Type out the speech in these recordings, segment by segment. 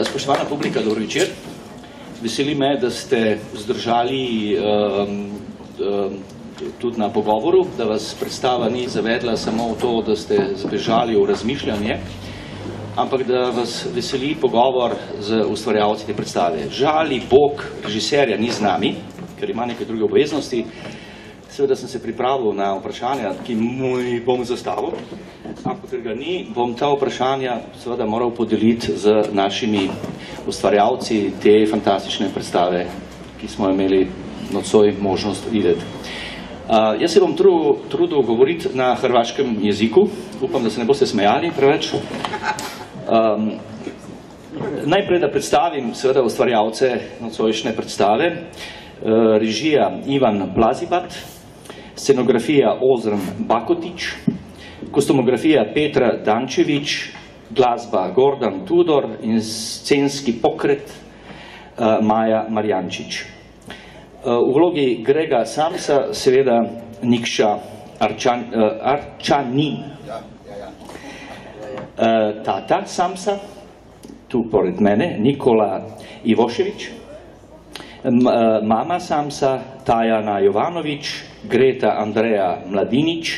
Spoštovana publika, dobro večer. Veseli me, da ste zdržali tudi na pogovoru, da vas predstava ni zavedla samo v to, da ste zbežali v razmišljanje, ampak da vas veseli pogovor z ustvarjalci te predstave. Žali Bog režiserja ni z nami, ker ima neke druge obveznosti. Seveda sem se pripravil na vprašanja, ki mu bom zastavil, ampak ker ga ni, bom ta vprašanja seveda moral podeliti z našimi ustvarjalci te fantastične predstave, ki smo imeli nocoj možnost videti. Jaz se bom trudil govoriti na hrvaškem jeziku, upam, da se ne boste smejali preveč. Najprej, da predstavim seveda ustvarjalce nocojšnje predstave. Režija Ivan Blazibat, scenografija Ozren Bakotić, kostumografija Petra Dančević, glasba Gordan Tudor in scenski pokret Maja Marjančič. V vlogi Grega Samsa seveda Nikša Arčanin. Tata Samsa, tu pored mene, Nikola Ivošević. Mama Samsa, Tajana Jovanović, Greta Andreja Mladinić,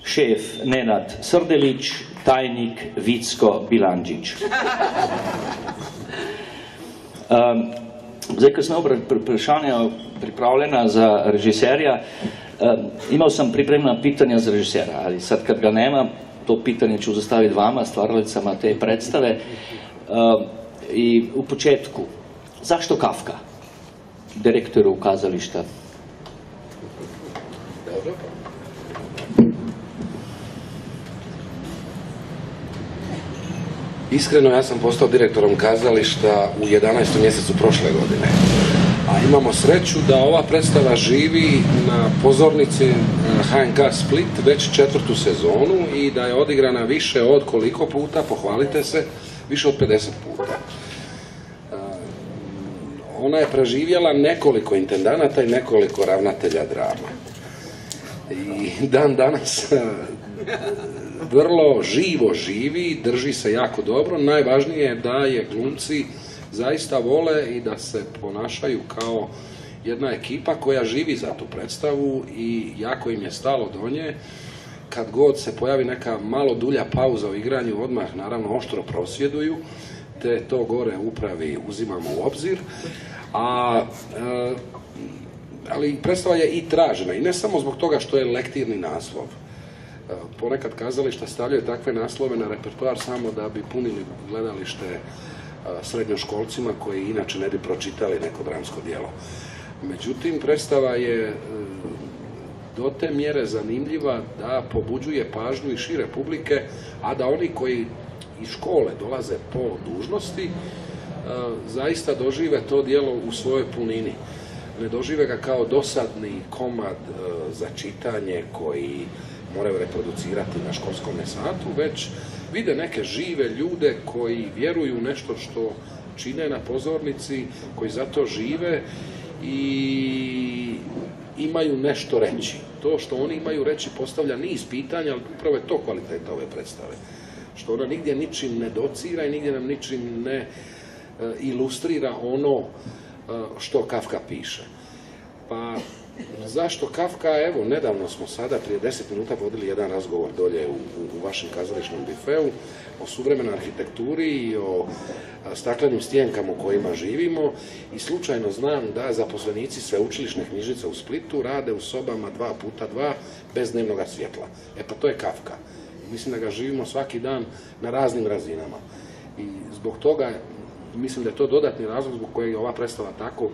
šef Nenad Srdelić, tajnik Vicko Bilandžić. Zdaj, ker sem vprašanja pripravljena za režiserja, imel sem pripremljena pitanja za režisera, ali sad, kad ga nema, to pitanje ću zastaviti vama, stvarateljicama te predstave. I u početku, zašto Kafka, direktoru kazališta? Iskreno, ja sam postao direktorom kazališta u 11. mjesecu prošle godine. A imamo sreću da ova predstava živi na pozornici HNK Split već 4. sezonu i da je odigrana više od koliko puta, pohvalite se, više od 50 puta. Ona je preživjela nekoliko intendanata i nekoliko ravnatelja drama. I dan danas vrlo živo živi, drži se jako dobro. Najvažnije je da je glumci zaista vole i da se ponašaju kao jedna ekipa koja živi za tu predstavu i jako im je stalo do nje. Kad god se pojavi neka malo dulja pauza u igranju, odmah naravno oštro prosvjeduju, te to gore upravi uzimamo u obzir. Ali predstava je i tražena i ne samo zbog toga što je lektirni naslov. Ponekad kazališta stavljaju takve naslove na repertoar samo da bi punili gledalište srednjoškolcima koji inače ne bi pročitali neko dramsko djelo. Međutim, predstava je do te mjere zanimljiva da pobuđuje pažnju i šire publike, a da oni koji iz škole dolaze po dužnosti zaista dožive to djelo u svojoj punini. Ne dožive ga kao dosadni komad za čitanje koji moraju reproducirati na školskom satu, već vide neke žive ljude koji vjeruju nešto što čine na pozornici, koji zato žive i imaju nešto reći. To što oni imaju reći postavlja niz pitanja, ali upravo je to kvaliteta ove predstave. Što ona nigdje ničim ne docira i nigdje nam ničim ne ilustrira ono što Kafka piše. Pa zašto Kafka? Evo, nedavno smo sada, prije 10 minuta, vodili jedan razgovor dolje u vašem kazališnom bifeu o suvremenoj arhitekturi i o staklenim stijenkama u kojima živimo i slučajno znam da zaposlenici sveučilišne knjižnice u Splitu rade u sobama 2x2 bez dnevnog svjetla. Pa to je Kafka. Mislim da ga živimo svaki dan na raznim razinama. I zbog toga mislim da je to dodatni razlog zbog kojeg je ova predstava tako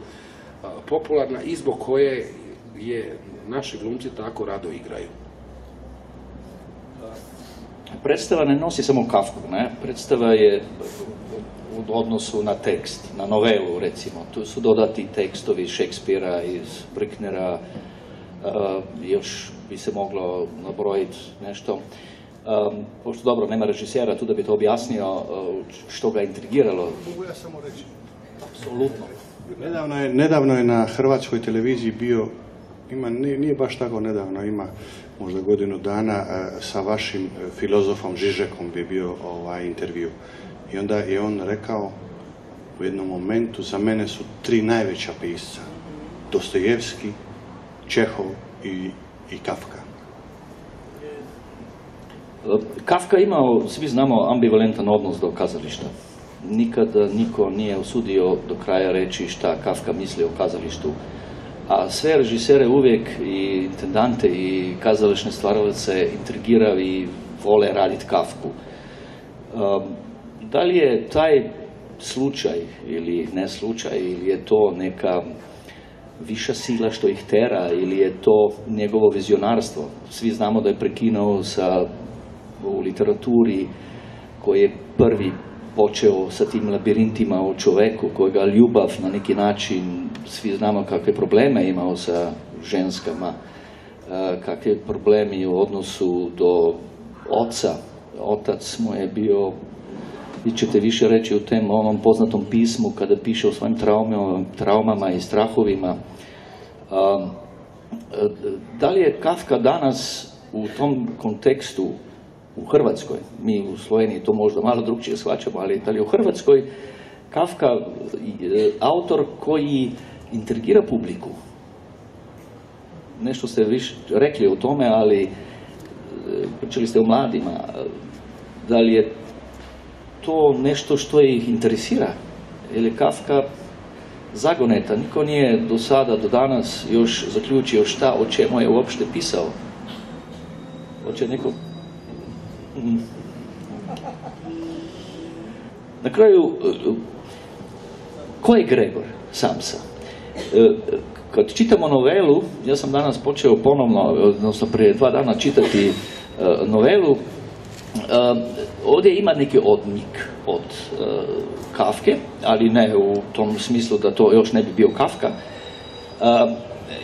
popularna i zbog koje je naši glumci tako rado igraju. Predstava ne nosi samo Kafku, ne? Predstava je u odnosu na tekst, na novelu recimo. Tu su dodati tekstovi Šekspira, iz Brücknera, još bi se moglo nabrojiti nešto. Pošto dobro, nema režisera tu da bi to objasnio, što ga intrigiralo. Mogu ja samo reći? Apsolutno. Nedavno je na hrvatskoj televiziji bio, nije baš tako nedavno, ima možda godinu dana, sa vašim filozofom Žižekom bi bio intervju. I onda je on rekao u jednom momentu, za mene su 3 najveća pisca. Dostojevski, Čehov i Kafka. Kafka imao, svi znamo, ambivalentan odnos do kazališta. Nikada niko nije usudio do kraja reći šta Kafka misli o kazalištu. A sve režisere uvijek, i intendante i kazališne stvaralace, intrigiraju i vole raditi Kafku. Da li je taj slučaj ili ne slučaj, ili je to neka viša sila što ih tera, ili je to njegovo vizionarstvo? Svi znamo da je prekinuo u literaturi, koji je prvi počeo sa tim labirintima o čoveku, kojega ljubav na neki način, svi znamo kakve probleme imao sa ženskama, kakve problemi u odnosu do oca. Otac mu je bio, vi ćete više reći u tem onom poznatom pismu kada piše o svojim traumama i strahovima. Da li je Kafka danas u tom kontekstu u Hrvatskoj, mi u Sloveniji to možda malo drugčije shvaćamo, ali da li u Hrvatskoj Kafka autor koji intrigira publiku? Nešto ste više rekli o tome, ali pričali ste o mladima. Da li je to nešto što ih interesira? Ili Kafka zagoneta? Niko nije do sada, do danas još zaključio šta, o čemu je uopšte pisao. Hoće neko... Na kraju, ko je Gregor Samsa? Kad čitamo novelu, ja sam danas počeo ponovno, odnosno prije 2 dana čitati novelu, ovdje ima neki odmik od Kafke, ali ne u tom smislu da to još ne bi bio Kafka,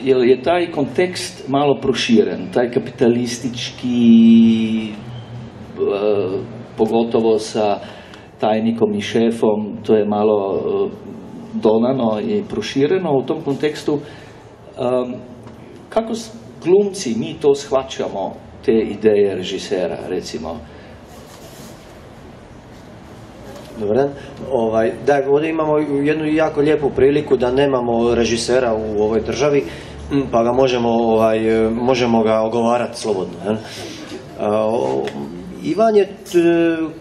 jer je taj kontekst malo proširen, taj kapitalistički, pogotovo sa tajnikom i šefom, to je malo dodano i prošireno u tom kontekstu. Kako glumci mi to shvaćamo, te ideje režisera, recimo? Dobar dan. Da, ovdje imamo jednu jako lijepu priliku da nemamo režisera u ovoj državi, pa ga možemo ga ogovarati slobodno. Ivan je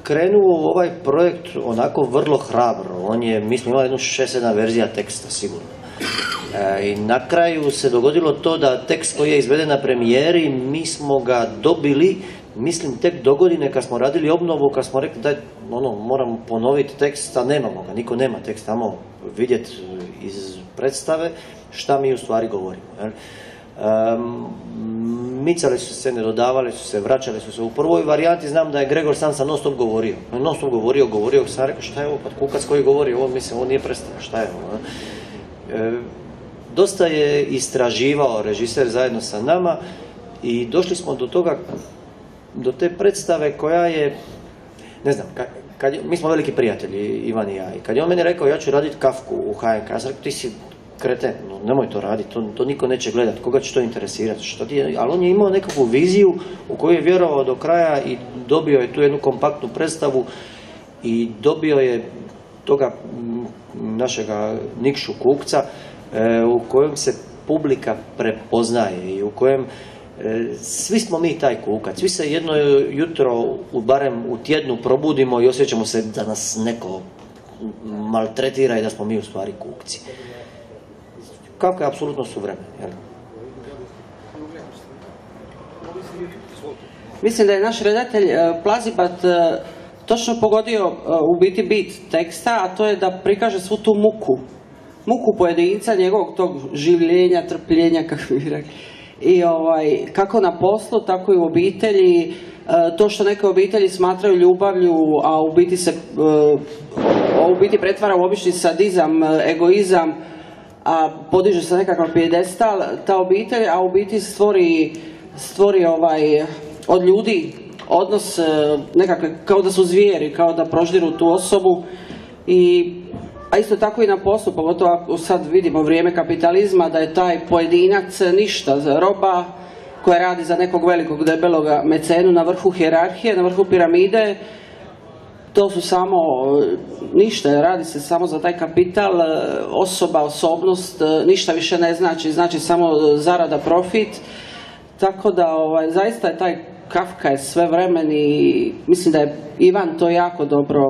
krenuo u ovaj projekt onako vrlo hrabro. On je, mislim, imao jednu 6-7 verzija teksta, sigurno. I na kraju se dogodilo to da tekst koji je izveden na premijeri, mi smo ga dobili, mislim, tek do godine kad smo radili obnovu, kad smo rekli da moramo ponoviti tekst, a nemamo ga, niko nema tekst, tamo vidjeti iz predstave šta mi u stvari govorimo. Micali su se, ne dodavali su se, vraćali su se. U prvoj varijanti znam da je Gregor Samsa non stop govorio. Non stop govorio, sam rekao šta je ovo, pa kukac koji govori, ovo nije predstava, šta je ovo. Dosta je istraživao režiser zajedno sa nama i došli smo do toga, do te predstave koja je, ne znam, mi smo veliki prijatelji, Ivan i ja, i kad je on meni rekao ja ću raditi Kafku u HNK, ja sam rekao ti si kreten, nemoj to raditi, to niko neće gledati, koga će to interesirati, ali on je imao nekakvu viziju u koju je vjerovao do kraja i dobio je tu jednu kompaktnu predstavu i dobio je toga našega Nikšu Kukca u kojem se publika prepoznaje i u kojem svi smo mi taj kukac, svi se jedno jutro, barem u tjednu, probudimo i osjećamo se da nas neko maltretira i da smo mi u stvari kukci. Kako je apsolutno suvremen. Mislim da je naš redatelj Plazibat točno pogodio u biti bit teksta, a to je da prikaže svu tu muku pojedinca, njegovog tog življenja, trpljenja, kako bi rekli. I kako na poslu, tako i u obitelji. To što neke obitelji smatraju ljubavlju, a u biti pretvara u obični sadizam, egoizam, a podiže se nekakav pijedestal, ta obitelj, a u biti stvori od ljudi odnos nekakve, kao da su zvijeri, kao da proždiru tu osobu. A isto tako i na poslu, pogotovo ako sad vidimo vrijeme kapitalizma, da je taj pojedinac ništa, roba koja radi za nekog velikog debeloga mecenu na vrhu hijerarhije, na vrhu piramide, to su samo ništa, radi se samo za taj kapital, osoba, osobnost, ništa više ne znači, znači samo zarada, profit, tako da zaista je taj Kafka je svevremen i mislim da je Ivan to jako dobro,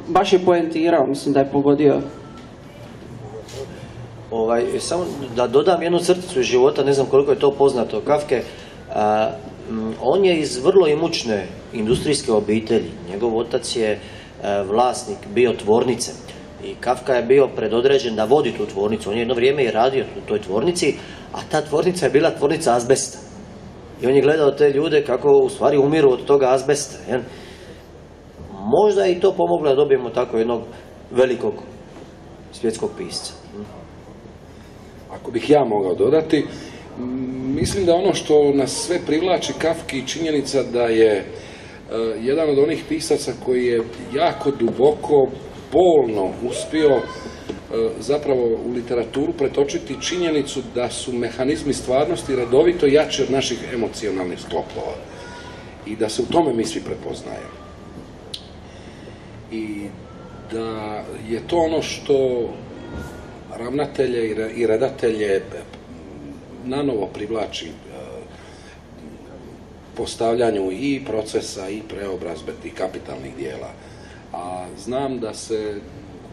baš je poentirao, mislim da je pogodio. Samo da dodam jednu crticu iz života, ne znam koliko je to poznato Kafke. On je iz vrlo imućne industrijske obitelji. Njegov otac je vlasnik bio tvornice i Kafka je bio predodređen da vodi tu tvornicu. On je jedno vrijeme i radio u toj tvornici, a ta tvornica je bila tvornica azbesta. I on je gledao te ljude kako u stvari umiru od toga azbesta. Možda je i to pomoglo da dobijemo tako jednog velikog svjetskog pisca. Ako bih ja mogao dodati, mislim da ono što nas sve privlači Kafki činjenica da je jedan od onih pisaca koji je jako duboko, bolno uspio zapravo u literaturu pretočiti činjenicu da su mehanizmi stvarnosti redovito jači od naših emocionalnih sklopova i da se u tome mi svi prepoznajemo. I da je to ono što ravnatelje i redatelje nanovo privlači postavljanju i procesa i preobrazbe tih kapitalnih dijela. A znam da se,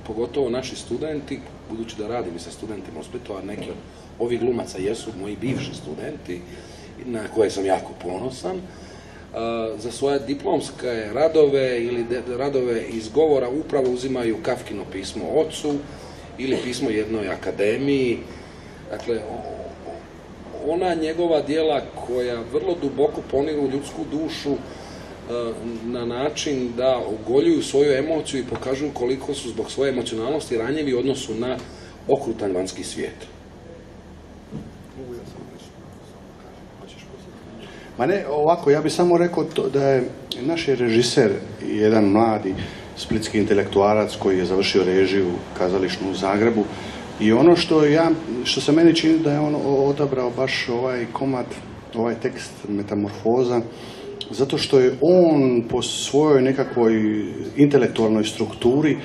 pogotovo naši studenti, budući da radim i sa studentima u Splitu, a neki od ovih glumaca jesu moji bivši studenti, na koje sam jako ponosan, za svoje diplomske radove ili radove iz govora upravo uzimaju Kafkino pismo ocu ili pismo jednoj akademiji. Dakle, ona njegova djela koja vrlo duboko poniru ljudsku dušu na način da ogoljuju svoju emociju i pokažu koliko su zbog svoje emocionalnosti ranjivi u odnosu na okrutan vanjski svijet. Ma ne, ovako, ja bih samo rekao da je naš režiser jedan mladi splitski intelektualac koji je završio režiju kazališnu u Zagrebu i ono što se meni čini da je on odabrao baš ovaj komad, ovaj tekst Metamorfoza, zato što je on po svojoj nekakvoj intelektualnoj strukturi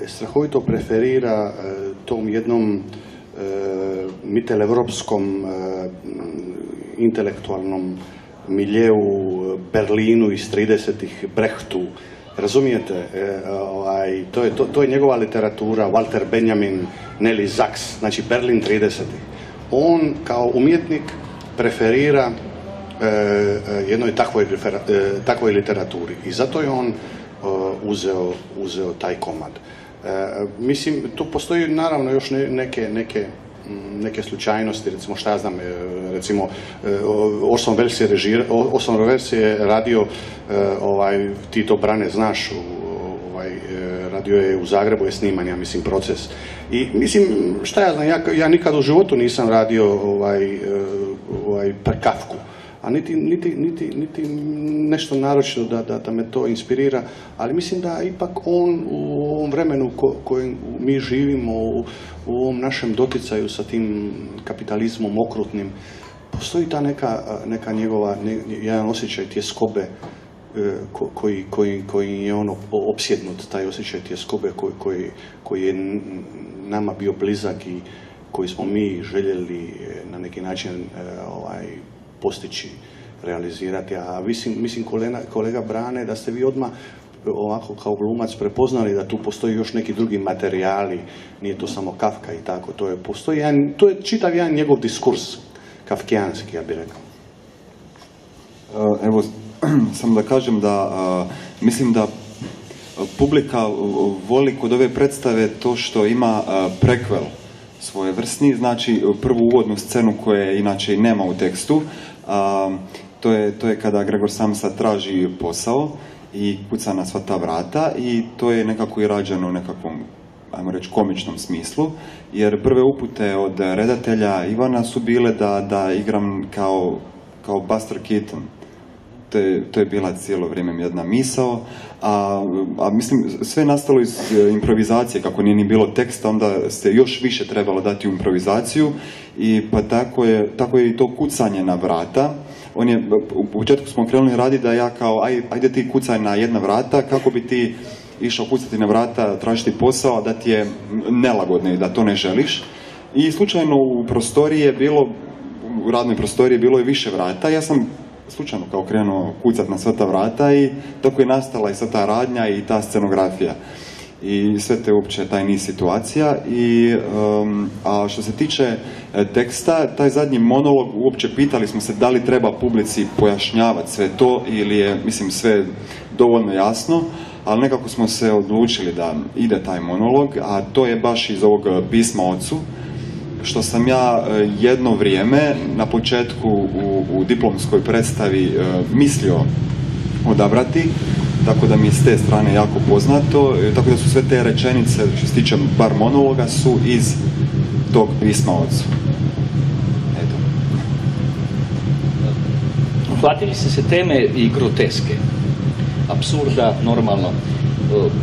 strahovito preferira tom jednom mittelevropskom intelektualnom miljeu, Berlinu iz 30-ih, Brechtu. Razumijete? To je njegova literatura, Walter Benjamin, Nelly Sachs, znači Berlin 30-ih. On kao umjetnik preferira jednoj takvoj literaturi i zato je on uzeo taj komad. Mislim, tu postoji naravno još neke slučajnosti, recimo šta ja znam, recimo Orson Welles je radio Tito Brane, znaš, radio je u Zagrebu, je sniman, ja mislim, Proces. I mislim, šta ja znam, ja nikad u životu nisam radio Kafku, a niti nešto naročito da me to inspirira, ali mislim da ipak on u ovom vremenu kojem mi živimo, u ovom našem doticaju sa tim kapitalizmom okrutnim, postoji ta neka njegova, jedan osjećaj tjeskobe koji je ono opsjednut, taj osjećaj tjeskobe koji je nama bio blizak i koji smo mi željeli na neki način postići, realizirati. A mislim kolega Brane, da ste vi odmah ovako kao glumac prepoznali da tu postoji još neki drugi materijali, nije to samo Kafka i tako, to je čitav jedan njegov diskurs, kafkijanski, ja bih rekao. Evo, samo da kažem da mislim da publika voli kod ove predstave to što ima prequel svojevrsni, znači prvu uvodnu scenu koje inače i nema u tekstu, to je kada Gregor Samsa traži posao i kuca na sva ta vrata i to je nekako i rađeno u nekakvom, ajmo reći, komičnom smislu, jer prve upute od redatelja Ivana su bile da igram kao Buster Keaton. To je bila cijelo vrijeme jedna misao, a mislim sve je nastalo iz improvizacije, kako nije ni bilo teksta, onda ste još više trebalo dati u improvizaciju i pa tako je i to kucanje na vrata, u početku smo krenuli raditi da ja kao, ajde ti kucaj na jedna vrata, kako bi ti išao kucati na vrata, tražiti posao, da ti je nelagodno i da to ne želiš. I slučajno u prostoriji je bilo, u radnoj prostoriji je bilo i više vrata. Ja sam slučajno kao krenuo kucat na sva ta vrata i tako je nastala i sva ta radnja i ta scenografija. I sve te uopće taj niz situacija. A što se tiče teksta, taj zadnji monolog, uopće pitali smo se da li treba publici pojašnjavati sve to ili je, mislim, sve dovoljno jasno, ali nekako smo se odlučili da ide taj monolog, a to je baš iz ovog pisma ocu, što sam ja jedno vrijeme na početku u diplomskoj predstavi mislio odabrati, tako da mi je s te strane jako poznato, tako da su sve te rečenice, što se tiče bar monologa, su iz tog pisma ocu. Eto. Uhvatili ste se teme i groteske, apsurda, normalno.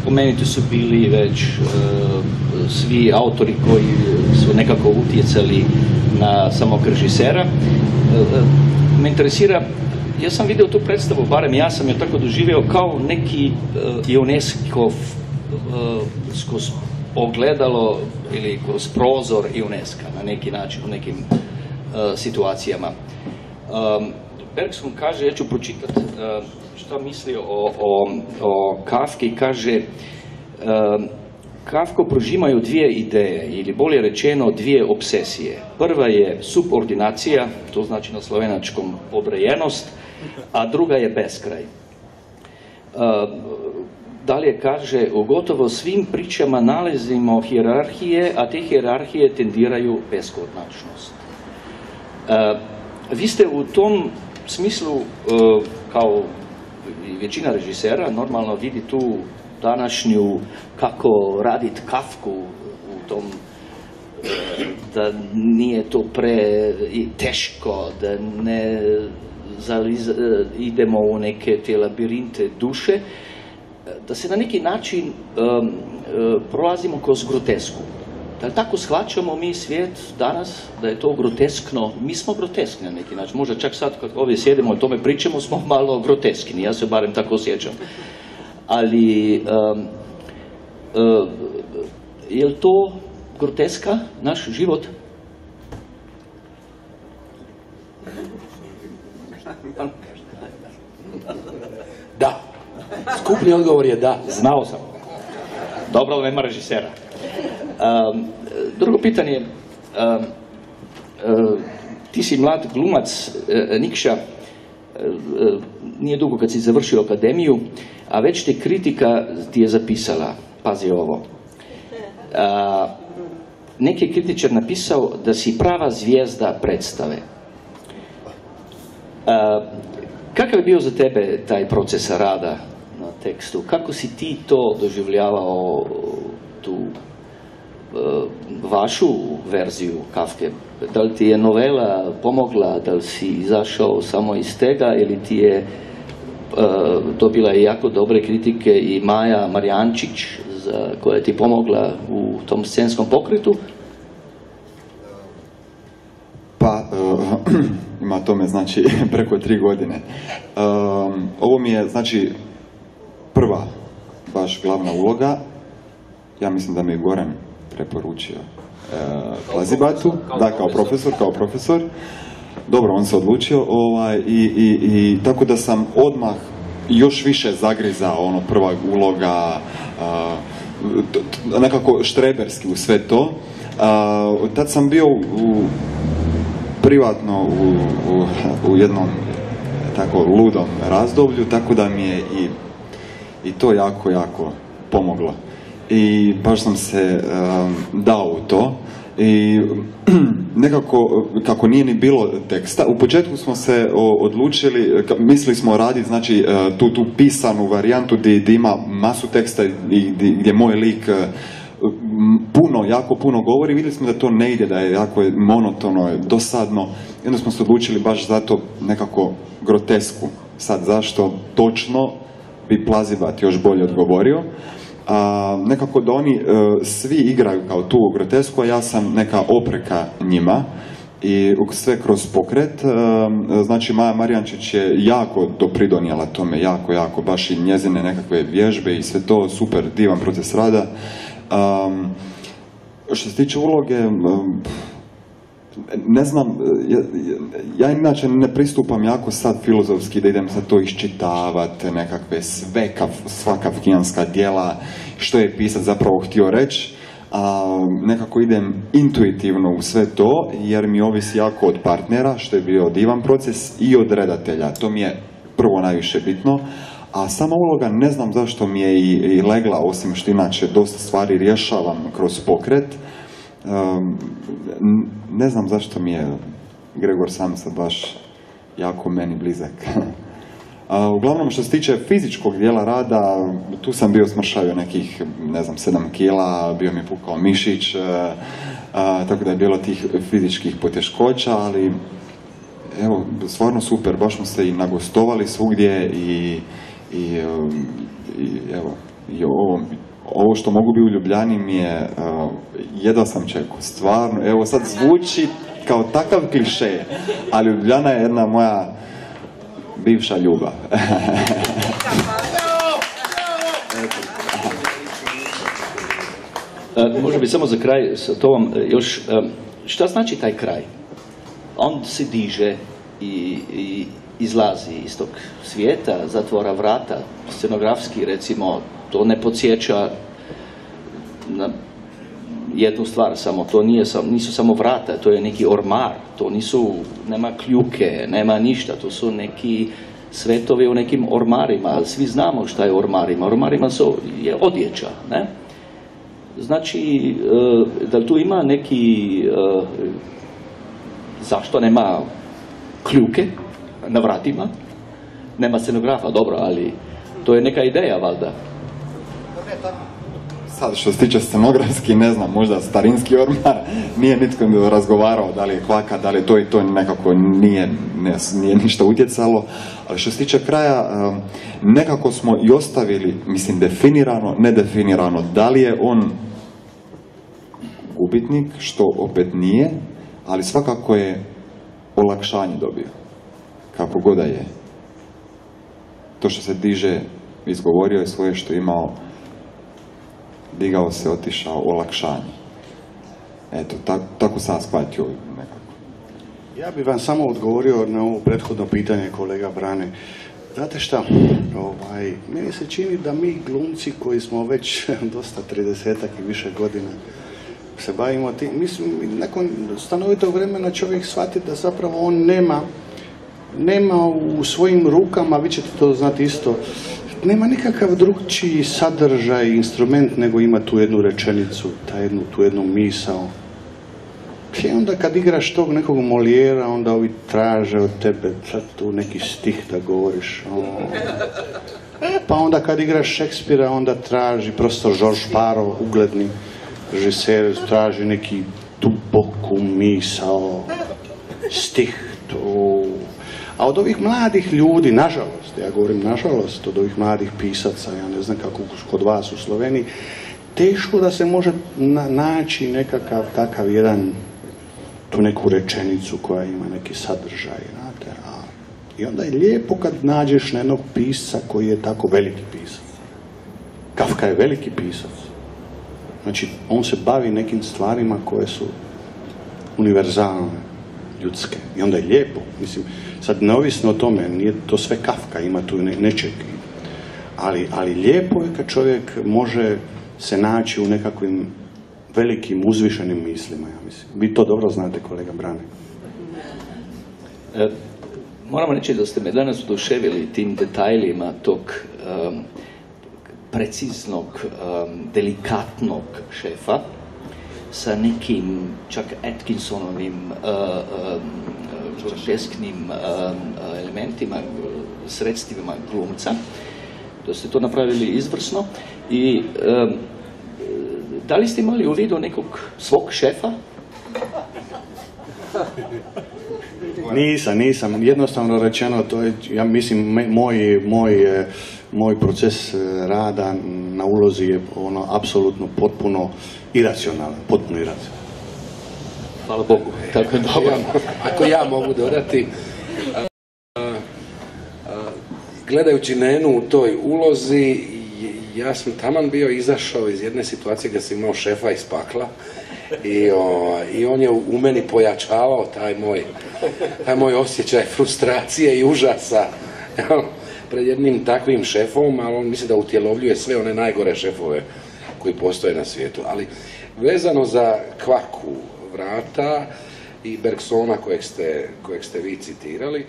Pomenuti su bili već svi autori koji su nekako utjecali na samog režisera. Me interesira, ja sam vidio tu predstavu, barem ja sam je tako doživio kao neki Ionescov kroz ogledalo ili kroz prozor Ionesca na neki način, u nekim situacijama. Bergson kaže, ja ću pročitati šta misli o Kafki, kaže Kafko prožimaju dvije ideje, ili bolje rečeno dvije obsesije. Prva je subordinacija, to znači na slovenačkom podrejenost, a druga je beskraj. Dalje kaže, u gotovo svim pričama nalazimo hijerarhije, a te hijerarhije tendiraju beskonačnost. Vi ste u tom smislu, kao i većina režisera, normalno vidi tu današnju kako raditi Kafku u tom, da nije to teško, da ne idemo u neke te labirinte duše, da se na neki način prolazimo kroz grotesku. Da li tako shvaćamo mi svijet danas, da je to groteskno? Mi smo groteskni na neki način. Možda čak sad kad ovdje sjedimo o tome pričamo, smo malo groteskni. Ja se barem tako osjećam. Ali, je li to groteska, naš život? Da. Skupni odgovor je da. Znao sam. Dobro, ali nema režisera. Drugo pitanje, ti si mlad glumac, Nikša, nije dugo kad si završio akademiju, a već te kritika ti je zapisala, pazi ovo. Neki kritičar napisao da si prava zvijezda predstave. Kakav je bio za tebe taj proces rada na tekstu? Kako si ti to doživljavao, tu vašu verziju Kafke? Da li ti je novela pomogla, da li si izašao samo iz tega ili ti je dobila i jako dobre kritike i Maja Marijančić koja ti pomogla u tom scenskom pokretu? Pa, ima tome, znači, preko 3 godine. Ovo mi je, znači, prva baš glavna uloga. Ja mislim da mi je Goran preporučio Plazibatu, da, kao profesor. Dobro, on se odlučio i tako da sam odmah još više zagrizao, ono, prva uloga, nekako štreberski u sve to. Tad sam bio privatno u jednom tako ludom razdoblju, tako da mi je i to jako, jako pomoglo. I baš sam se dao u to i nekako, kako nije ni bilo teksta, u početku smo se odlučili, mislili smo raditi, znači, tu pisanu varijantu gdje ima masu teksta i gdje moj lik jako puno govori. Vidjeli smo da to ne ide, da je jako monotono, dosadno, i onda smo se odlučili baš zato nekako grotesku. Sad zašto točno bi Plazibat još bolje odgovorio. Nekako da oni svi igraju kao tu grotesku, a ja sam neka opreka njima i sve kroz pokret. Znači Maja Marijančić je jako dopridonijela tome, jako, baš i njezine nekakve vježbe i sve to, super, divan proces rada. Što se tiče uloge, ne znam, ja inače ne pristupam jako sad filozofski da idem sad to iščitavati, nekakve sva kafkijanska djela, što je pisac zapravo htio reći, a nekako idem intuitivno u sve to, jer mi ovisi jako od partnera, što je bio divan proces, i od redatelja, to mi je prvo najviše bitno, a sama uloga ne znam zašto mi je i legla, osim što inače dosta stvari rješavam kroz pokret. Ne znam zašto mi je Gregor Samsa baš jako meni blizak. Uglavnom, što se tiče fizičkog dijela rada, tu sam bio smršavio nekih, 7 kila, bio mi pukao mišić, tako da je bilo tih fizičkih poteškoća, ali evo, stvarno super, baš smo se i nagostovali svugdje i evo, i ovo što mogu biti u Ljubljani mi je, jedva sam čekao, stvarno, evo sad zvuči kao takav kliše, ali Ljubljana je jedna moja bivša ljubav. Možda bi samo za kraj sa tobom još, šta znači taj kraj? On se diže i izlazi iz tog svijeta, zatvora vrata, scenografski recimo, to ne podsjeća na jednu stvar samo, to nisu samo vrata, to je neki ormar, to nema kljuke, nema ništa, to su neki svetovi u nekim ormarima, svi znamo šta je ormarima, ormarima je odjeća, ne? Znači, da tu ima neki, zašto nema kljuke na vratima, nema scenografa, dobro, ali to je neka ideja, valjda. Sad, što se tiče scenografski, ne znam, možda starinski ormar, nije nitko razgovarao da li je kvaka, da li to i to nekako nije ništa utjecalo, ali što se tiče kraja, nekako smo i ostavili, mislim, definirano, nedefinirano, da li je on gubitnik, što opet nije, ali svakako je olakšanje dobio, kako god da je. To što se diže, izgovorio je svoje što je imao, digao se, otišao, olakšanje. Eto, tako sam shvatio nekako. Ja bih vam samo odgovorio na ovo prethodno pitanje kolega Brane. Znate šta, meni se čini da mi glumci koji smo već dosta 30-ak i više godina se bavimo tim, mislim, nakon stanovitog vremena čovjek shvati da zapravo on nema u svojim rukama, vi ćete to znati isto, nema nikakav drugčiji sadržaj, instrument, nego ima tu jednu rečenicu, tu jednu misao. I onda kad igraš tog nekog Molijera, onda ovi traže od tebe sad tu neki stih da govoriš. Pa onda kad igraš Šekspira, onda traži, prosto Georges Parot, ugledni režiser, traži neki duboku misao, stih, to. A od ovih mladih ljudi, nažalost, ja govorim nažalost, od ovih mladih pisaca, ja ne znam kako kod vas u Sloveniji, teško da se može naći nekakav takav jedan, tu neku rečenicu koja ima neki sadržaj, znate. I onda je lijepo kad nađeš na jednog pisca koji je tako veliki pisac. Kafka je veliki pisac. Znači, on se bavi nekim stvarima koje su univerzalne, ljudske. I onda je lijepo. Mislim, sad neovisno o tome, nije to sve Kafka, ima tu nečeg. Ali lijepo je kad čovjek može se naći u nekakvim velikim, uzvišenim mislima, ja mislim. Vi to dobro znate, kolega Brane. Moram reći da ste me danas oduševili tim detaljima tog preciznog, delikatnog šefa sa nekim čak Atkinsonovim grotesknim elementima, sredstvima glumca. Da ste to napravili izvrsno. I da li ste imali u vidu nekog svog šefa? Nisam. Jednostavno rečeno, to je, ja mislim, moj proces rada na ulozi je apsolutno potpuno iracionalan. Hvala Bogu, tako je dobro. Ako ja mogu dodati, gledajući Nenu u toj ulozi, ja sam taman bio izašao iz jedne situacije gdje sam imao šefa iz pakla i on je u meni pojačavao taj moj osjećaj frustracije i užasa pred jednim takvim šefom, ali on misli da utjelovljuje sve one najgore šefove koji postoje na svijetu. Ali vezano za Kvaku, Vrata i Bergsona kojeg ste vi citirali,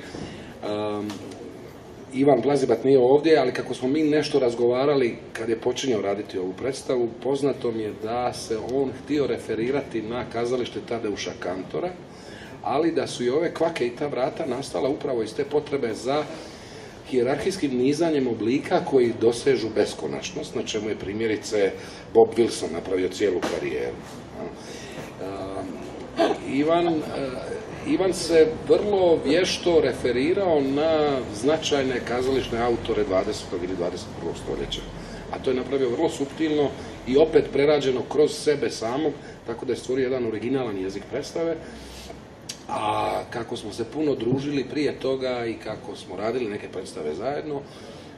Ivan Plazibat nije ovdje, ali kako smo mi nešto razgovarali kad je počinjao raditi ovu predstavu, poznato mi je da se on htio referirati na kazalište Tadeuša Kantora, ali da su i ove Kvake i ta Vrata nastala upravo iz te potrebe za hijerarhijskim nizanjem oblika koji dosežu beskonačnost, na čemu je primjerice Bob Wilson napravio cijelu karijeru. Ivan se vrlo vješto referirao na značajne kazališne autore 20. ili 21. stoljeća. A to je napravio vrlo suptilno i opet prerađeno kroz sebe samog, tako da je stvorio jedan originalan jezik predstave. A kako smo se puno družili prije toga i kako smo radili neke predstave zajedno,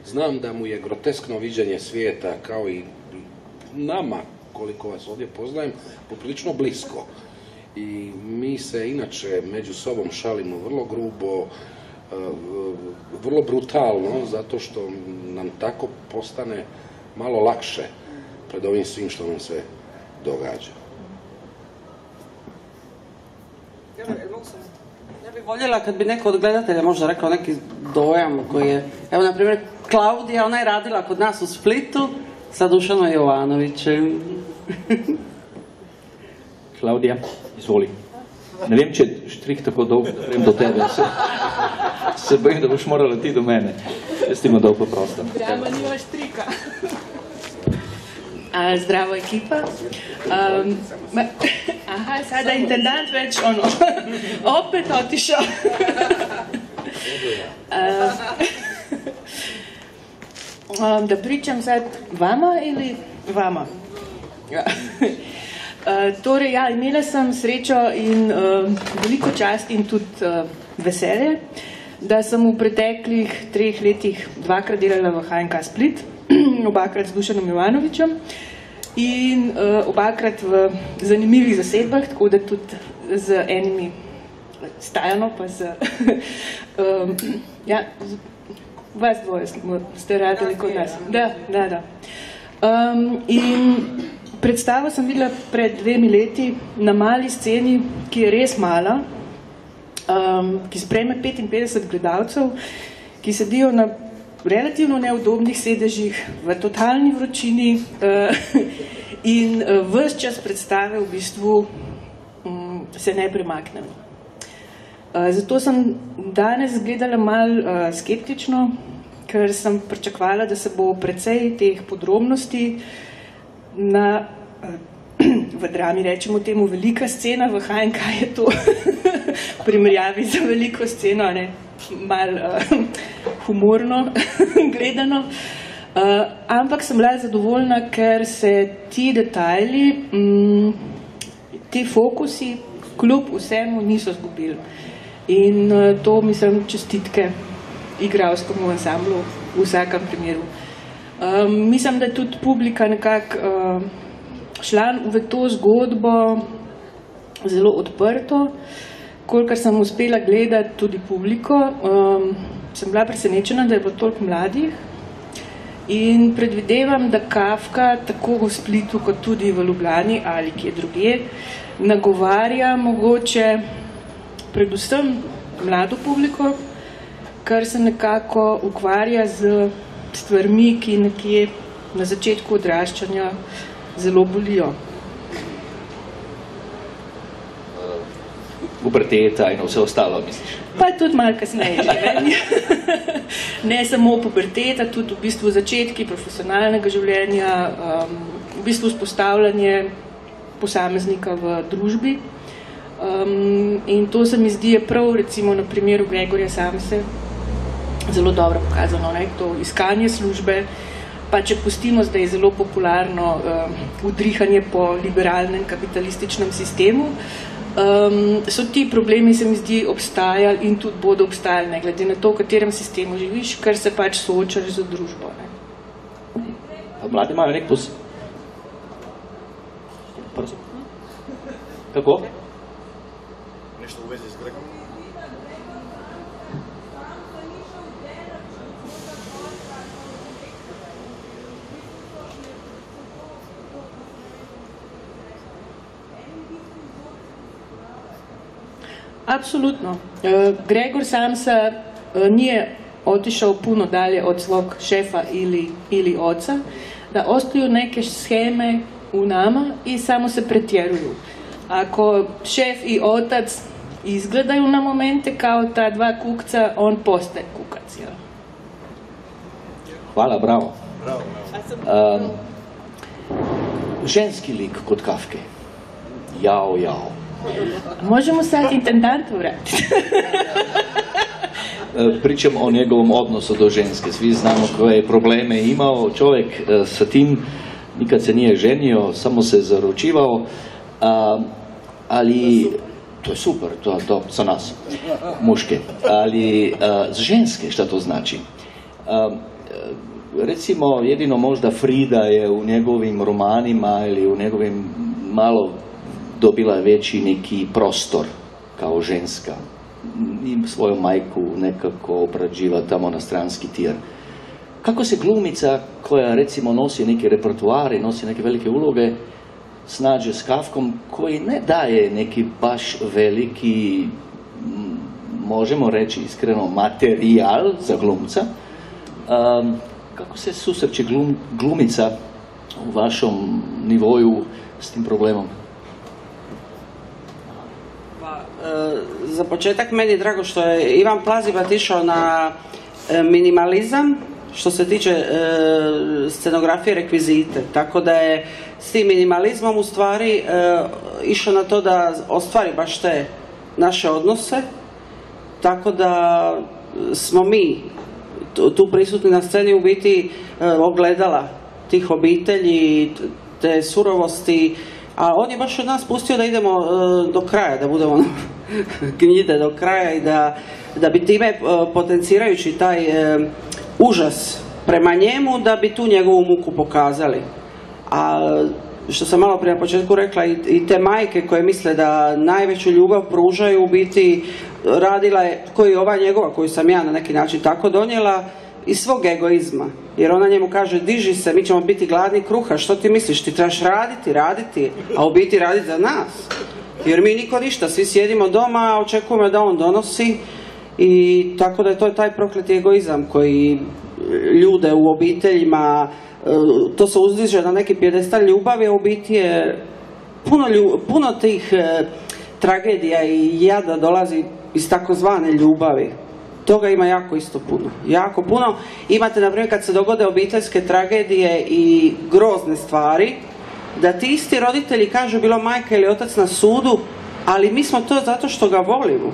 znam da mu je groteskno viđenje svijeta, kao i nama, koliko vas ovdje poznajem, poprilično blisko. I mi se inače među sobom šalimo vrlo grubo, vrlo brutalno, zato što nam tako postane malo lakše pred ovim svim što nam se događa. Ja bih voljela kad bi neko od gledatelja možda rekao neki dojam koji je, evo na primjer Klaudija, ona je radila kod nas u Splitu sa Dušanom Jovanovićem. Klaudija, izvoli. Ne vem, če štrik tako dolgo, da grem do tebe. Se bojim, da boš morala ti do mene. Jaz ti ima dolgo prosto. Drama nima štrika. Zdravo ekipa. Aha, sada intendant već opet otišao. Da pričam sad vama ili vama? Torej, ja, imela sem srečo in veliko čast in tudi veselje, da sem v preteklih 3 letih 2-krat delala v HNK Split, obakrat z Dušanom Jovanovićem in obakrat v zanimivih zasedbah, tako da tudi z enimi Stajano, pa z ja, vas dvoje ste radili kot nas. Da. In predstavo sem videla pred 2 leti na mali sceni, ki je res mala, ki sprejme 55 gledalcev, ki sedijo na relativno neudobnih sedežih v totalni vročini in ves čas predstave v bistvu se ne premaknemo. Zato sem danes gledala malo skeptično, ker sem pričakovala, da se bo precej teh podrobnosti v drami rečemo temu velika scena, v HNK je to v primerjavi za veliko sceno, malo humorno gledano. Ampak sem bila zadovoljna, ker se ti detajli, ti fokusi kljub vsemu niso zgubili. In to mislim čestitke igralskemu ansamblu v vsakem primeru. Mislim, da je tudi publika nekako šla v to zgodbo zelo odprto. Kolikor sem uspela gledati tudi publiko, sem bila presenečena, da je bilo toliko mladih. In predvidevam, da Kafka tako v Splitu kot tudi v Ljubljani ali kje drugje nagovarja mogoče predvsem mlado publiko, kar se nekako ukvarja z stvarmi, ki nekje na začetku odraščanja zelo bolijo. Puberteta in vse ostalo, misliš? Pa tudi malo kasneje življenje. Ne samo puberteta, tudi v bistvu začetki profesionalnega življenja, v bistvu vzpostavljanje posameznika v družbi. In to se mi zdi prav, recimo na primeru Gregorja Samse, zelo dobro pokazano, to iskanje službe, pa če pustimo zdaj zelo popularno udrihanje po liberalnem kapitalističnem sistemu, so ti problemi, se mi zdi, obstajali in tudi bodo obstajali, ne glede na to, v katerem sistemu živiš, ker se pač soočaš z družbo. Ne. Pa mladi imajo nek Kako? Nešto u vezi s Gregom? Apsolutno. Gregor Samsa nije otišao puno dalje od svog šefa ili oca, da ostaju neke sheme u nama i samo se pretjeruju. Ako šef i otac izgledaju na momente kao ta dva kukca, on postaje kukac. Ja. Hvala, bravo. Ženski lik kod Kafke. Jao. Možemo sad intendantu vratiti. Pričam o njegovom odnosu do ženske. Svi znamo koje probleme je imao čovjek sa tim. Nikad se nije ženio, samo se zaručivao. Ali to je super, to za nas, muške. Ali za ženske šta to znači? Recimo, jedino možda Frida je u njegovim romanima ili u njegovim malo dobila veći neki prostor kao ženska. I svoju majku nekako obrađiva tamo na stranski tir. Kako se glumica koja recimo nosi neke repertoare, nosi neke velike uloge, snađe s Kafkom koji ne daje neki baš veliki, možemo reći iskreno, materijal za glumca. Kako se susreće glumica u vašom nivoju s tim problemom? Za početak meni je drago što je Ivan Plazibat išao na minimalizam što se tiče scenografije, rekvizite. Tako da je s tim minimalizmom u stvari išao na to da ostvari baš te naše odnose. Tako da smo mi tu prisutni na sceni u biti ogledala tih obitelji, te surovosti. A on je baš od nas pustio da idemo do kraja, da budemo gnjide do kraja i da bi time potencirajući taj užas prema njemu, da bi tu njegovu muku pokazali. A što sam malo prije na početku rekla, i te majke koje misle da najveću ljubav pružaju, u biti radila je, koji je ova njegova, koju sam ja na neki način tako donijela, iz svog egoizma. Jer ona njemu kaže, diži se, mi ćemo biti gladni kruha, što ti misliš, ti trebaš raditi, a u biti raditi za nas. Jer mi niko ništa, svi sjedimo doma, a očekujemo da on donosi, i tako da je to taj prokleti egoizam koji ljude u obiteljima, to se uzdiže na neki pjedestal ljubavi, a u biti je puno tih tragedija i jada dolazi iz takozvane ljubavi. Toga ima jako puno. Imate, na primjer, kad se dogode obiteljske tragedije i grozne stvari, da ti isti roditelji kažu, bilo majka ili otac na sudu, ali mi smo to zato što ga volimo.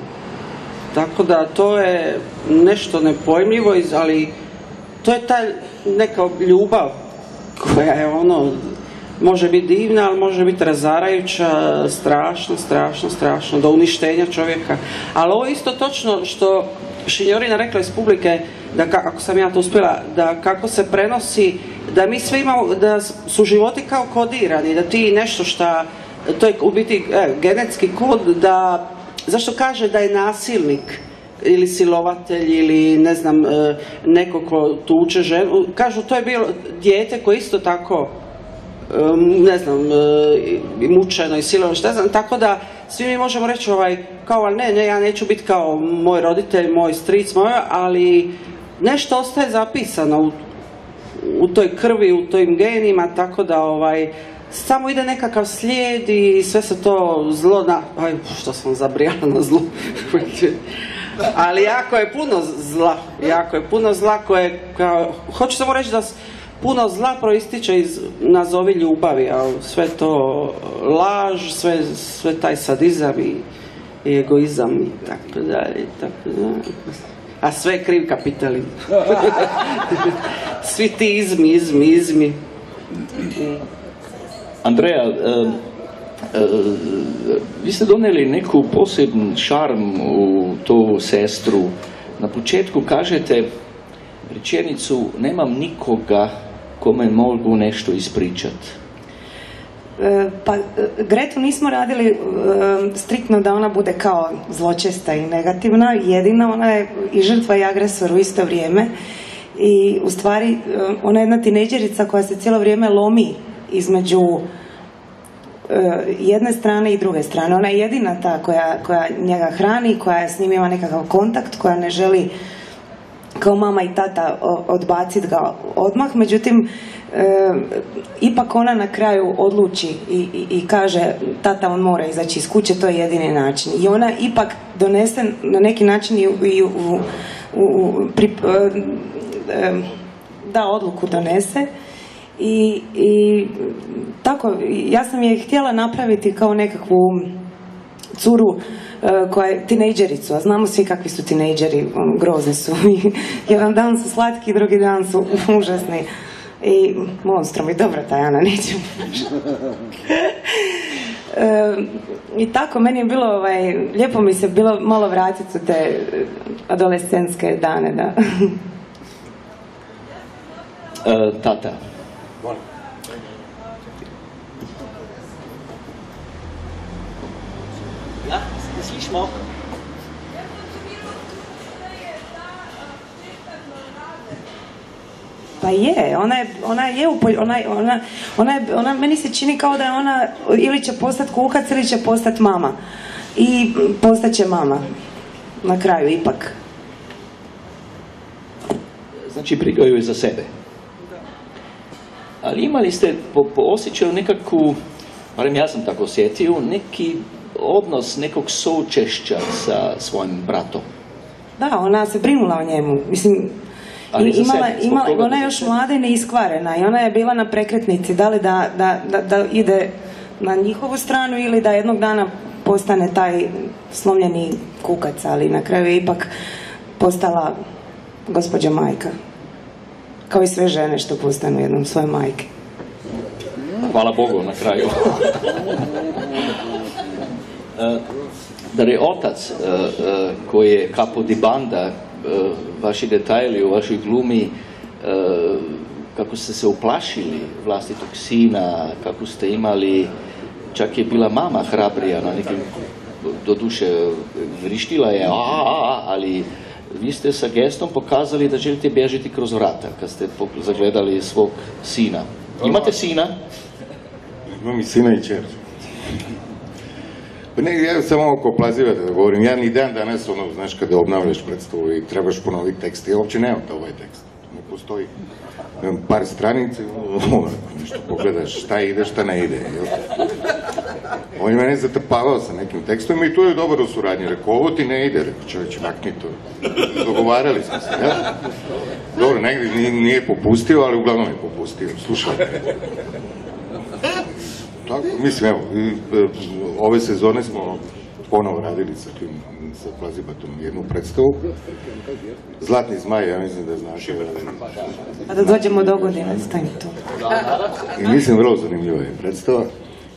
Tako da to je nešto nepojmljivo, ali to je ta neka ljubav koja je može biti divna, ali može biti razarajuća, strašno, do uništenja čovjeka. Ali ovo je isto točno što Šinjorina rekla iz publike, da ako sam ja to uspjela, da kako se prenosi, da mi sve imamo, da su životi kao kodirani, da ti nešto šta, to je u biti genetski kod, da, zašto kaže da je nasilnik ili silovatelj ili ne znam, neko ko tuče ženu, kažu to je bilo dijete koje isto tako, ne znam, mučeno i silovano, šta znam, tako da svi mi možemo reći kao, ali ne, ja neću biti kao moj roditelj, moj stric, ali nešto ostaje zapisano u toj krvi, u tojim genima, tako da samo ide nekakav slijed i sve se to zlo što sam zabrijala na zlo. Ali jako je puno zla koje, hoću samo reći da puno zla proističe iz nazovi ljubavi, a sve to laž, sve taj sadizam i egoizam i tako dalje. A sve je kriv kapitalizam. Svi ti izmi. Andreja, Vi ste donijeli neku posebnu šarm u tu sestru. Na početku kažete rečenicu nemam nikoga kome mogu nešto ispričati. Pa Gretu nismo radili striktno da ona bude kao zločesta i negativna, jedina ona je i žrtva i agresor u isto vrijeme i u stvari ona je jedna tinejdžerica koja se cijelo vrijeme lomi između jedne strane i druge strane. Ona je jedina ta koja njega hrani, koja s njim ima nekakav kontakt, koja ne želi kao mama i tata odbaciti ga odmah, međutim ipak ona na kraju odluči i kaže tata on mora izaći iz kuće, to je jedini način. I ona ipak donese na neki način i da odluku donese i tako, ja sam je htjela napraviti kao nekakvu curu koja je tinejdžericu, a znamo svi kakvi su tinejdžeri, grozni su. Jedan dan su slatki, drugi dan su užasni. I monstrum, i dobro Tajana, nećemo. I tako, meni je bilo, lijepo mi se bilo malo vratiti u te adolescentske dane, da. Tata. Ja, slišimo. Pa je, ona meni se čini kao da je ona ili će postati kukac ili će postati mama. I postaće mama na kraju ipak. Znači brigaju je za sebe. Ali imali ste po osjećaju nekakvu, barem ja sam tako osjetio, neki odnos nekog součešća sa svojim bratom. Da, ona se brinula o njemu. Mislim, ona je još mlada i neiskvarena i ona je bila na prekretnici, da li da ide na njihovu stranu ili da jednog dana postane taj slomljeni kukac, ali na kraju je ipak postala gospođa majka. Kao i sve žene što postanu jednom svoje majke. Hvala Bogu na kraju. Da je otac koji je capo di banda, vaši detajli u vašoj glumi, kako ste se uplašili vlastitog sina, kako ste imali, čak je bila mama hrabrija na nekim, doduše vrištila je, ali vi ste sa gestom pokazali da želite bježiti kroz vrata kad ste zagledali svog sina. Imate sina? Imam i sina i čer. Pa ne, ja samo oko plazivate da govorim. Ja ni dan danas, znaš, kada obnavljaš predstavu i trebaš ponoviti tekst, ja uopće nemam ovaj tekst. Ne postoji. Imam par stranica, nešto pogledaš šta ide, šta ne ide. On je mene zatrpavao sa nekim tekstom i tu je dobro u suradnji. Rekao, ovo ti ne ide. Rekao, čovječe, makni to. Dogovarali smo se, ja? Dobro, negdje nije popustio, ali uglavnom je popustio. Slušaj. Tako, mislim, evo, ove sezone smo ponovo radili sa Plazibatom jednu predstavu. Zlatni zmaj, ja mislim da znaš. A da dođemo do godine, stani tu. I mislim, vrlo zanimljiva je predstava.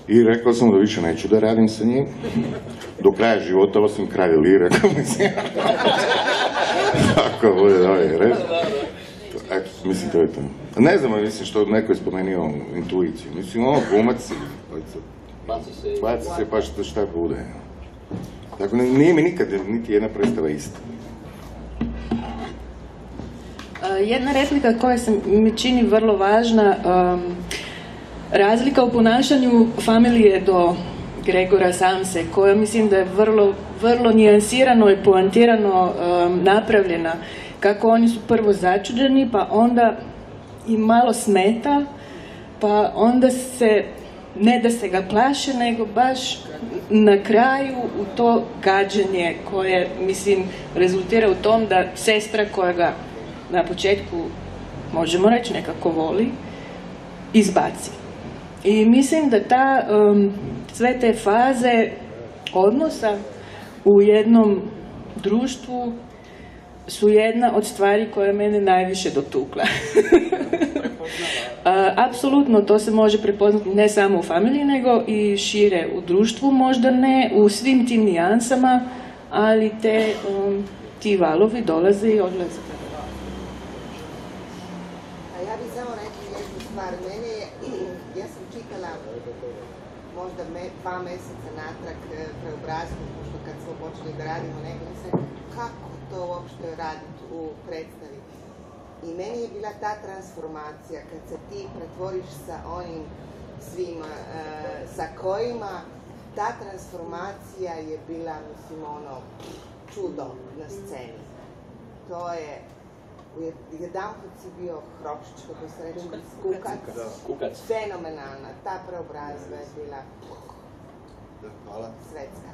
I rekao sam da više neću da radim sa njim. Do kraja života, osim Kralja Lira, mislim. Tako bude, da je red. Eto, mislim, to je to. Ne znam, mislim što neko je spomenuo intuiciju. Mislim, glumac si, baci se pa šta bude. Tako, nije mi nikad niti jedna predstava ista. Jedna replika koja se mi čini vrlo važna, razlika u ponašanju familije do Gregora Samse, koja mislim da je vrlo nijansirano i poantirano napravljena. Kako oni su prvo začuđeni, pa onda im malo smeta, pa onda se, ne da se ga plaše, nego baš na kraju u to gađenje koje, mislim, rezultira u tom da sestra koja ga na početku, možemo reći, nekako voli, izbaci. I mislim da sve te faze odnosa u jednom društvu su jedna od stvari koja je mene najviše dotukla. Apsolutno, to se može prepoznati ne samo u familiji, nego i šire u društvu, možda ne u svim tim nijansama, ali ti valovi dolaze i odlaze. Ja bih samo rekla jednu stvar. Ja sam čitala možda 2 mjeseca natrag preobrazbu, pošto kad smo počeli da radimo negdje, kako to uopšte raditi u predstavi. I meni je bila ta transformacija kad se ti pretvoriš sa onim svima sa kojima, ta transformacija je bila, mislim, čudo na sceni. To je, jedan put si bio hropšić, kako se reći, kukac. Fenomenalna, ta preobrazba je bila svetska.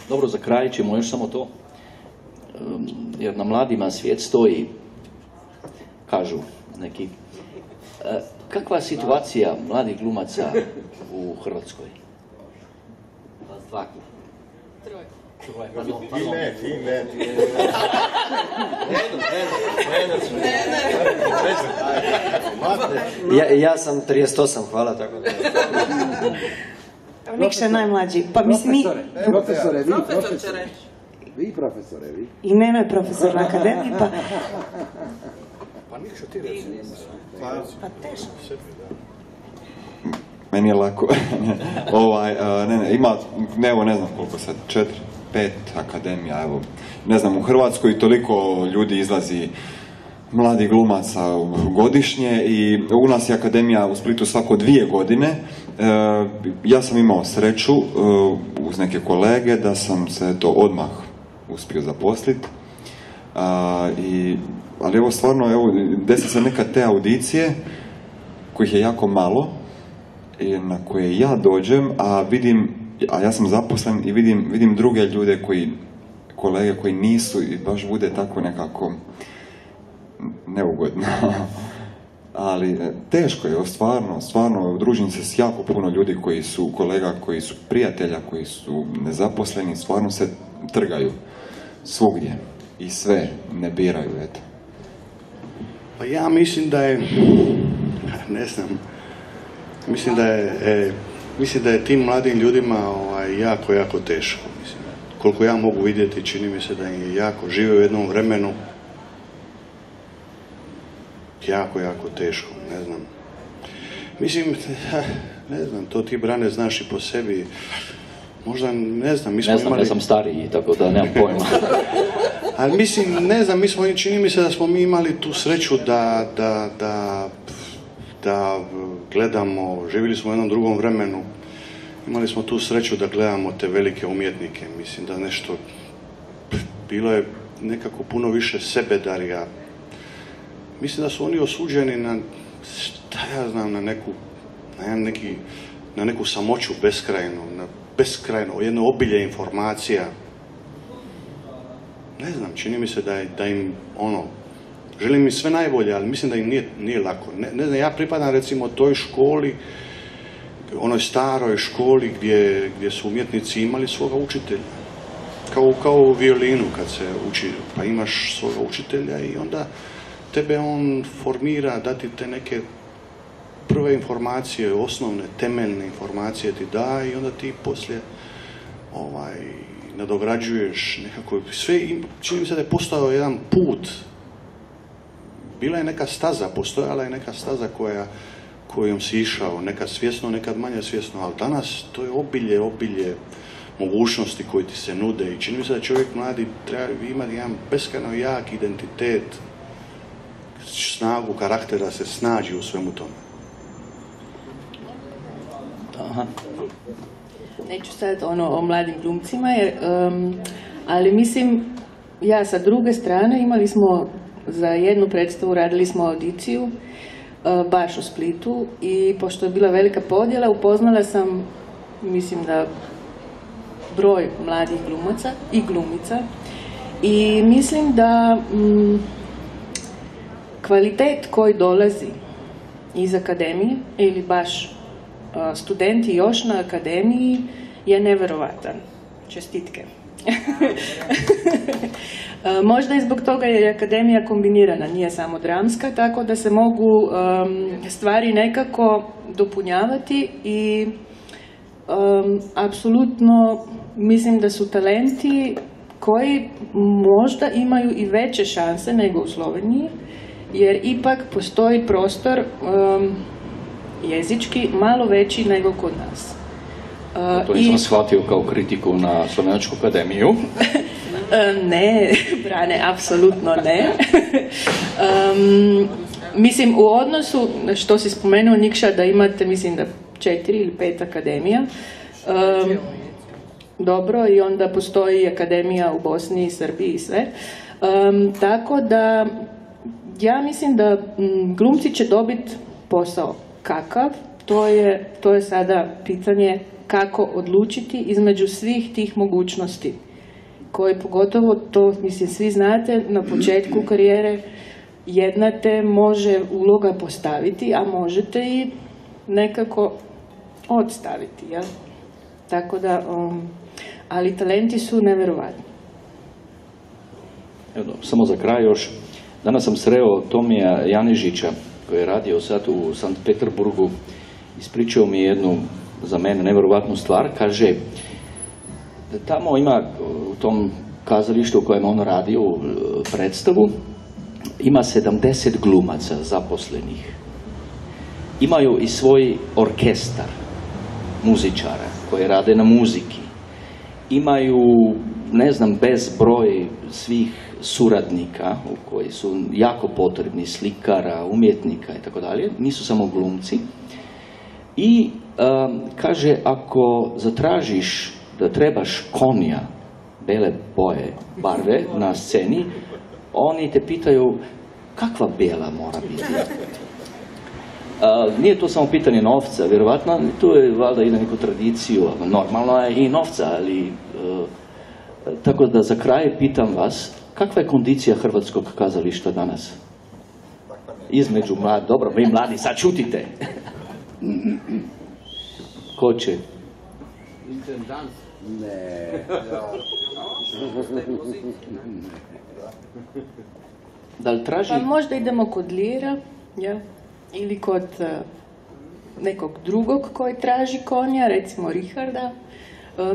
Dobro, za kraj ćemo još samo to, jer na mladima svijet stoji, kažu neki. Kakva je situacija mladih glumaca u Hrvatskoj? Ja sam 38, hvala, tako da. Nikša je najmlađi. Pa mislim mi... Profesore, vi profesore, vi. I Neno je profesor na akademiji, pa... Pa Nikša, ti reci. Pa teško. Meni je lako. Ima, evo ne znam koliko sad, 4-5 akademija, evo. Ne znam, u Hrvatskoj toliko ljudi izlazi mladih glumaca godišnje i u nas je akademija u Splitu svako 2 godine. Ja sam imao sreću uz neke kolege da sam se to odmah uspio zaposliti. Ali evo stvarno, desi se nekad te audicije kojih je jako malo i na koje ja dođem, a ja sam zaposlen i vidim druge ljude kolege koji nisu i baš bude tako nekako neugodno. Ali teško je, stvarno, družim se s jako puno ljudi koji su kolega, koji su prijatelja, koji su nezaposleni, stvarno se trgaju svugdje i sve ne biraju, eto. Pa ja mislim da je, ne znam, mislim da je tim mladim ljudima jako teško. Mislim. Koliko ja mogu vidjeti, čini mi se da im je jako, žive u jednom vremenu, jako teško, ne znam. Mislim, ne znam, to ti, Brane, znaš i po sebi. Možda, ne znam, mi smo imali... Ja sam stariji, tako da nemam pojma. Ali mislim, ne znam, čini mi se da smo mi imali tu sreću da gledamo, živjeli smo u jednom drugom vremenu, imali smo tu sreću da gledamo te velike umjetnike. Mislim da nešto, bilo je nekako puno više sebedarija. Mislim da su oni osuđeni na, šta ja znam, na neku samoću beskrajnu, jedno obilje informacija. Ne znam, čini mi se da im, želim im sve najbolje, ali mislim da im nije lako. Ne znam, ja pripadam recimo toj školi, onoj staroj školi gdje su umjetnici imali svoga učitelja. Kao u violinu kad se uči, pa imaš svoga učitelja i onda tebe on formira, dati te neke prve informacije, osnovne, temeljne informacije ti da i onda ti poslije nadograđuješ nekako, sve, čini mi se da je postao jedan put. Bila je neka staza, postojala je neka staza kojom si išao, nekad svjesno, nekad manje svjesno, ali danas to je obilje mogućnosti koji ti se nude i čini mi se da čovjek mladi treba imati jedan beskrajno jak identitet, snagu karaktera da se snađi u svemu tome. Aha. Neću sad o mladim glumcima, ali mislim, ja sa druge strane imali smo za jednu predstavu, radili smo audiciju baš u Splitu i pošto je bila velika podjela, upoznala sam, mislim da broj mladih glumaca i glumica i mislim da kvalitet koji dolazi iz akademije ili baš studenti još na akademiji je neverovatan. Čestitke. Možda i zbog toga je akademija kombinirana, nije samo dramska, tako da se mogu stvari nekako dopunjavati i apsolutno mislim da su talenti koji možda imaju i veće šanse nego u Sloveniji, jer ipak postoji prostor jezički malo veći nego kod nas. To nisam shvatio kao kritiku na Slovenačku akademiju. Ne, Brane, apsolutno ne. Mislim, u odnosu, što si spomenuo Nikša, da imate, mislim da 4 ili 5 akademija. Dobro, i onda postoji akademija u Bosni, Srbiji i sve. Tako da, ja mislim da glumci će dobiti posao. Kakav? To je sada pitanje kako odlučiti između svih tih mogućnosti, koje pogotovo, to mislim svi znate, na početku karijere jedna te može uloga postaviti, a možete i nekako odstaviti, jel? Tako da, ali talenti su neverovatni. Samo za kraj još, danas sam sreo Tomija Janižića, koji je radio sad u Sankt Peterburgu, ispričao mi jednu, za mene, neverovatnu stvar. Kaže, da tamo ima, u tom kazalištu u kojem on radio predstavu, ima 70 glumaca zaposlenih. Imaju i svoj orkestar muzičara koji rade na muziki. Imaju, ne znam, bezbroj svih suradnika koji su jako potrebni, slikara, umjetnika i tako dalje. Nisu samo glumci. I kaže, ako zatražiš da trebaš konja bele boje, barve na sceni, oni te pitaju kakva bela mora biti. Nije to samo pitanje novca, vjerovatno, tu je valjda i na neku tradiciju, normalno je i novca, ali tako da za kraj pitam vas, kakva je kondicija hrvatskog kazališta danas? Između mladi, dobro, vi mladi, sad čutite. Ko će? Intendant? Ne. Da li traži? Pa možda idemo kod Lira, ja? Ili kod nekog drugog koji traži konja, recimo Richarda.